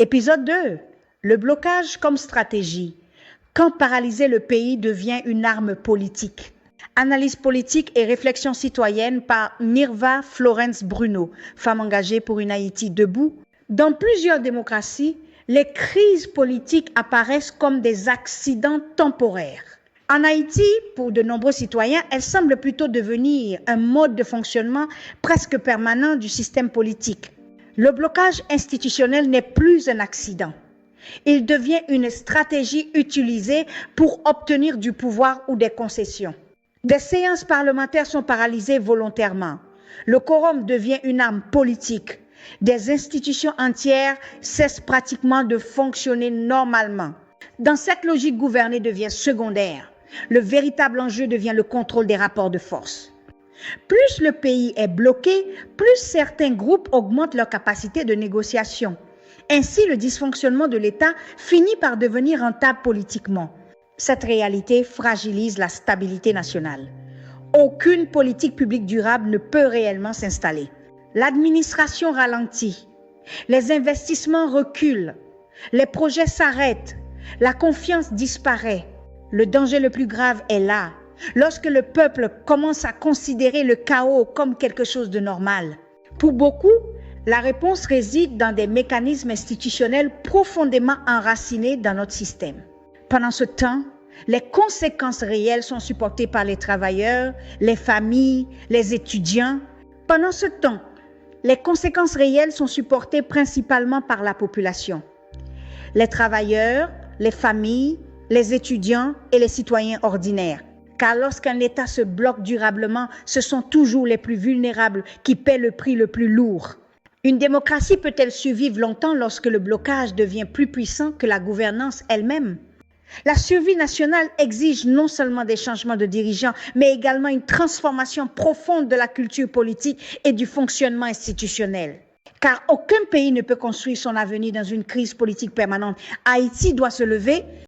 Épisode 2. Le blocage comme stratégie. Quand paralyser le pays devient une arme politique. Analyse politique et réflexion citoyenne par Nirva Florence Bruno, femme engagée pour une Haïti debout. Dans plusieurs démocraties, les crises politiques apparaissent comme des accidents temporaires. En Haïti, pour de nombreux citoyens, elles semblent plutôt devenir un mode de fonctionnement presque permanent du système politique. Le blocage institutionnel n'est plus un accident. Il devient une stratégie utilisée pour obtenir du pouvoir ou des concessions. Des séances parlementaires sont paralysées volontairement. Le quorum devient une arme politique. Des institutions entières cessent pratiquement de fonctionner normalement. Dans cette logique, gouverner devient secondaire. Le véritable enjeu devient le contrôle des rapports de force. Plus le pays est bloqué, plus certains groupes augmentent leur capacité de négociation. Ainsi, le dysfonctionnement de l'État finit par devenir rentable politiquement. Cette réalité fragilise la stabilité nationale. Aucune politique publique durable ne peut réellement s'installer. L'administration ralentit, les investissements reculent, les projets s'arrêtent, la confiance disparaît. Le danger le plus grave est là, lorsque le peuple commence à considérer le chaos comme quelque chose de normal. Pour beaucoup, la réponse réside dans des mécanismes institutionnels profondément enracinés dans notre système. Pendant ce temps, les conséquences réelles sont supportées par les travailleurs, les familles, les étudiants. Pendant ce temps, les conséquences réelles sont supportées principalement par la population. Les travailleurs, les familles, les étudiants et les citoyens ordinaires. Car lorsqu'un État se bloque durablement, ce sont toujours les plus vulnérables qui paient le prix le plus lourd. Une démocratie peut-elle survivre longtemps lorsque le blocage devient plus puissant que la gouvernance elle-même? La survie nationale exige non seulement des changements de dirigeants, mais également une transformation profonde de la culture politique et du fonctionnement institutionnel. Car aucun pays ne peut construire son avenir dans une crise politique permanente. Haïti doit se lever